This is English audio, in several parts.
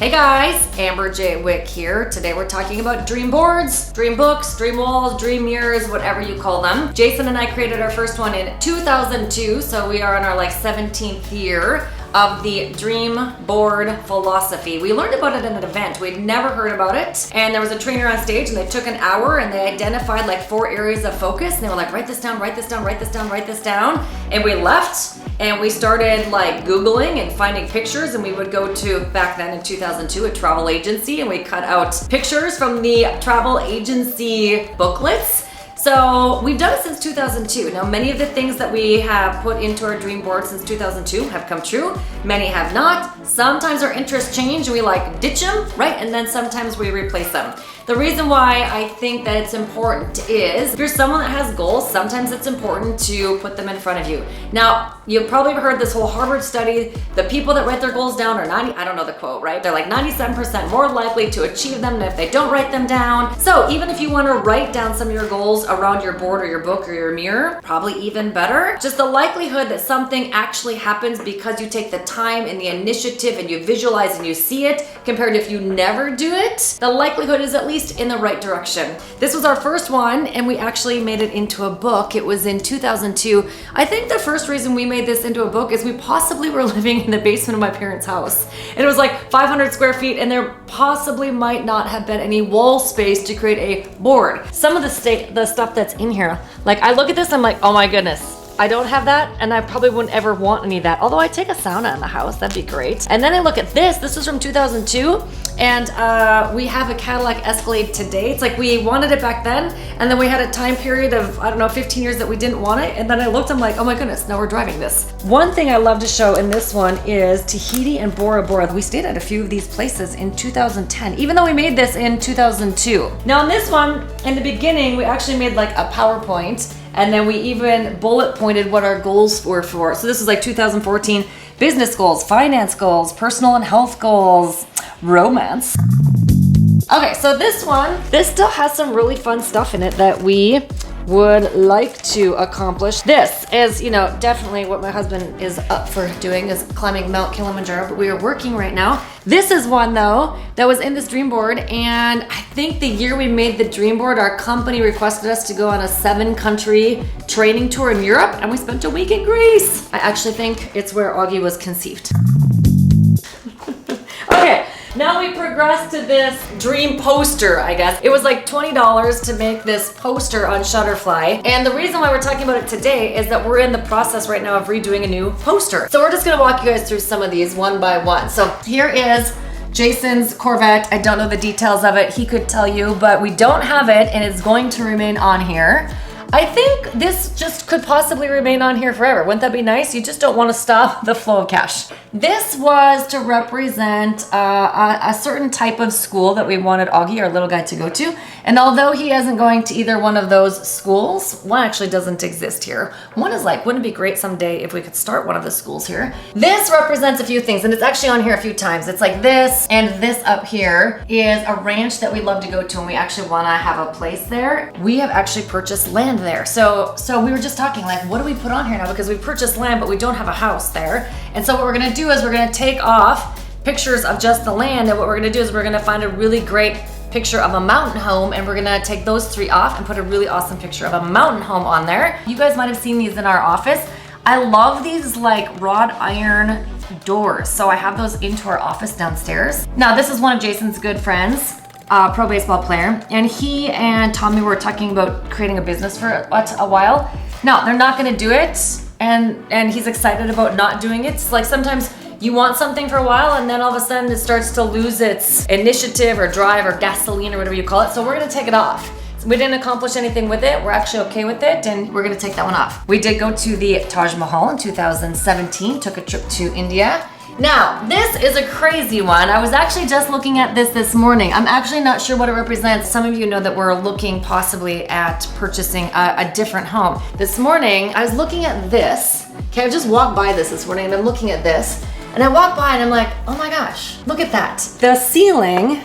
Hey guys, Amber J. Wick here. Today we're talking about dream boards, dream books, dream walls, dream mirrors, whatever you call them. Jason and I created our first one in 2002, so we are on our 17th year of the dream board philosophy. We learned about it at an event. We'd never heard about it. And there was a trainer on stage and they took an hour and they identified 4 areas of focus. And they were like, write this down, write this down, write this down, write this down. And we left and we started Googling and finding pictures, and we would go to, back then in 2002, a travel agency, and we cut out pictures from the travel agency booklets. So we've done it since 2002. Now, many of the things that we have put into our dream board since 2002 have come true. Many have not. Sometimes our interests change and we ditch them, right? And then sometimes we replace them. The reason why I think that it's important is if you're someone that has goals, sometimes it's important to put them in front of you. Now, you've probably heard this whole Harvard study. The people that write their goals down are I don't know the quote, right? They're 97% more likely to achieve them than if they don't write them down. So even if you want to write down some of your goals around your board or your book or your mirror, probably even better. Just the likelihood that something actually happens because you take the time and the initiative and you visualize and you see it compared to if you never do it, the likelihood is at least in the right direction. This was our first one and we actually made it into a book. It was in 2002. I think the first reason we made this into a book is we possibly were living in the basement of my parents' house. And it was 500 square feet and there possibly might not have been any wall space to create a board. Some of the stuff that's in here, I look at this, I'm like, oh my goodness. I don't have that, and I probably wouldn't ever want any of that. Although I take a sauna in the house, that'd be great. And then I look at this. This is from 2002, and we have a Cadillac Escalade today. It's we wanted it back then, and then we had a time period of, 15 years that we didn't want it, and then I looked, I'm like, oh my goodness, now we're driving this. One thing I love to show in this one is Tahiti and Bora Bora. We stayed at a few of these places in 2010, even though we made this in 2002. Now in this one, in the beginning, we actually made a PowerPoint, and then we even bullet pointed what our goals were for. So this is 2014 business goals, finance goals, personal and health goals, romance. Okay, so this still has some really fun stuff in it that we would like to accomplish. This is, definitely what my husband is up for doing, is climbing Mount Kilimanjaro, but we are working right now. This is one though that was in this dream board, and I think the year we made the dream board, our company requested us to go on a 7-country training tour in Europe, and we spent a week in Greece. I actually think it's where Augie was conceived. Okay. Now we progress to this dream poster, I guess. It was $20 to make this poster on Shutterfly. And the reason why we're talking about it today is that we're in the process right now of redoing a new poster. So we're just gonna walk you guys through some of these one by one. So here is Jason's Corvette. I don't know the details of it. He could tell you, but we don't have it and it's going to remain on here. I think this just could possibly remain on here forever. Wouldn't that be nice? You just don't want to stop the flow of cash. This was to represent a certain type of school that we wanted Augie, our little guy, to go to. And although he isn't going to either one of those schools, one actually doesn't exist here. One is wouldn't it be great someday if we could start one of the schools here? This represents a few things, and it's actually on here a few times. It's this, and this up here is a ranch that we love to go to, and we actually want to have a place there. We have actually purchased land there. So we were just talking, what do we put on here now? Because we purchased land, but we don't have a house there. And so what we're gonna do is we're gonna take off pictures of just the land, and what we're gonna do is we're gonna find a really great picture of a mountain home, and we're gonna take those 3 off and put a really awesome picture of a mountain home on there. You guys might have seen these in our office. I love these wrought iron doors. So I have those into our office downstairs. Now this is one of Jason's good friends, pro baseball player, and he and Tommy were talking about creating a business for a while. No, they're not gonna do it, and he's excited about not doing it. It's sometimes you want something for a while and then all of a sudden it starts to lose its initiative or drive or gasoline or whatever you call it. So we're gonna take it off. We didn't accomplish anything with it. We're actually okay with it, and we're gonna take that one off. We did go to the Taj Mahal in 2017, took a trip to India. Now, this is a crazy one. I was actually just looking at this morning. I'm actually not sure what it represents. Some of you know that we're looking possibly at purchasing a different home. This morning, I was looking at this. Okay, I just walked by this morning and I'm looking at this. And I walked by and I'm like, oh my gosh, look at that. The ceiling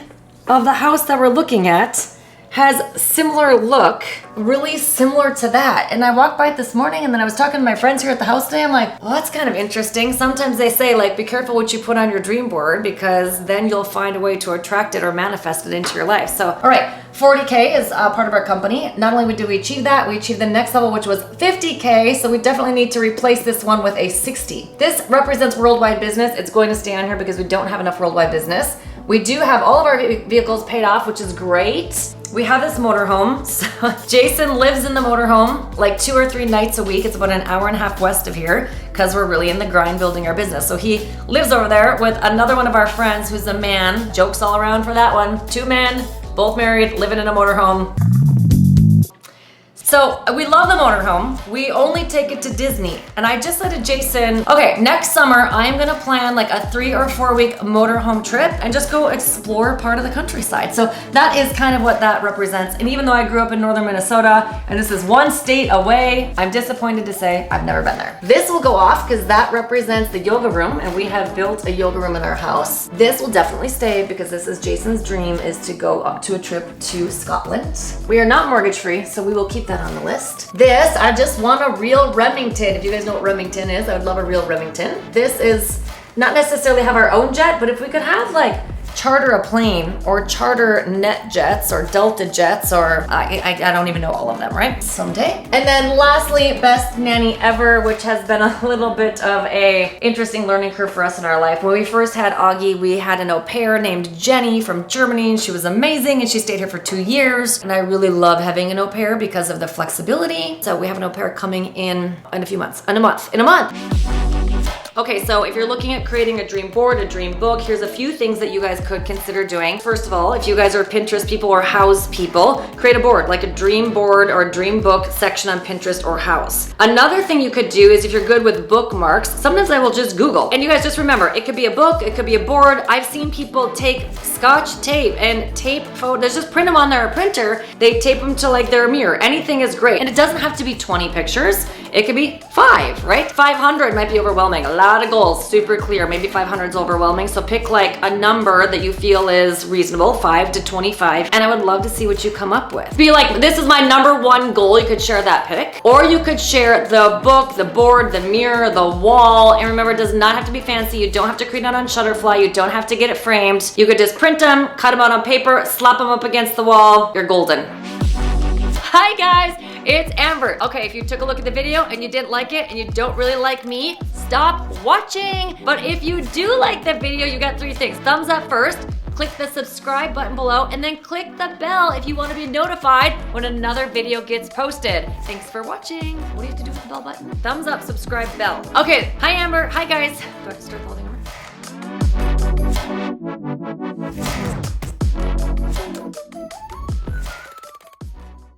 of the house that we're looking at has similar look, really similar to that. And I walked by it this morning and then I was talking to my friends here at the house today. I'm like, well, that's kind of interesting. Sometimes they say like, be careful what you put on your dream board because then you'll find a way to attract it or manifest it into your life. So, all right, 40K is part of our company. Not only did we achieve that, we achieved the next level, which was 50K. So we definitely need to replace this one with a 60. This represents worldwide business. It's going to stay on here because we don't have enough worldwide business. We do have all of our vehicles paid off, which is great. We have this motorhome. So Jason lives in the motorhome like 2 or 3 nights a week. It's about an hour and a half west of here because we're really in the grind building our business. So he lives over there with another one of our friends who's a man. Jokes all around for that one. 2 men, both married, living in a motorhome. So we love the motorhome. We only take it to Disney. And I just said to Jason, okay, next summer, I'm gonna plan like a 3 or 4 week motorhome trip and just go explore part of the countryside. So that is kind of what that represents. And even though I grew up in northern Minnesota and this is 1 state away, I'm disappointed to say I've never been there. This will go off because that represents the yoga room and we have built a yoga room in our house. This will definitely stay because this is Jason's dream is to go up to a trip to Scotland. We are not mortgage free, so we will keep that on the list. This, I just want a real Remington. If you guys know what Remington is, I would love a real Remington. This is not necessarily have our own jet, but if we could have like charter a plane or charter net jets or Delta jets or I don't even know all of them, right? Someday. And then lastly, best nanny ever, which has been a little bit of a interesting learning curve for us in our life. When we first had Augie, we had an au pair named Jenny from Germany and she was amazing and she stayed here for 2 years. And I really love having an au pair because of the flexibility. So we have an au pair coming in a few months, in a month. Okay, so if you're looking at creating a dream board, a dream book, here's a few things that you guys could consider doing. First of all, if you guys are Pinterest people or House people, create a board, like a dream board or a dream book section on Pinterest or House. Another thing you could do is if you're good with bookmarks, sometimes I will just Google. And you guys just remember, it could be a book, it could be a board. I've seen people take Scotch tape and tape photos, just print them on their printer. They tape them to like their mirror. Anything is great. And it doesn't have to be 20 pictures. It could be 5, right? 500 might be overwhelming. A lot of goals, super clear. Maybe 500 is overwhelming. So pick like a number that you feel is reasonable, 5 to 25. And I would love to see what you come up with. Be like, this is my #1 goal. You could share that pic. Or you could share the book, the board, the mirror, the wall. And remember, it does not have to be fancy. You don't have to create it on Shutterfly. You don't have to get it framed. You could just print them, cut them out on paper, slap them up against the wall. You're golden. Hi guys, it's Amber. Okay, if you took a look at the video and you didn't like it and you don't really like me, stop watching. But if you do like the video, you got 3 things. Thumbs up first, click the subscribe button below, and then click the bell if you want to be notified when another video gets posted. Thanks for watching. What do you have to do with the bell button? Thumbs up, subscribe, bell. Okay, hi Amber, hi guys. Do I have to start the whole thing over?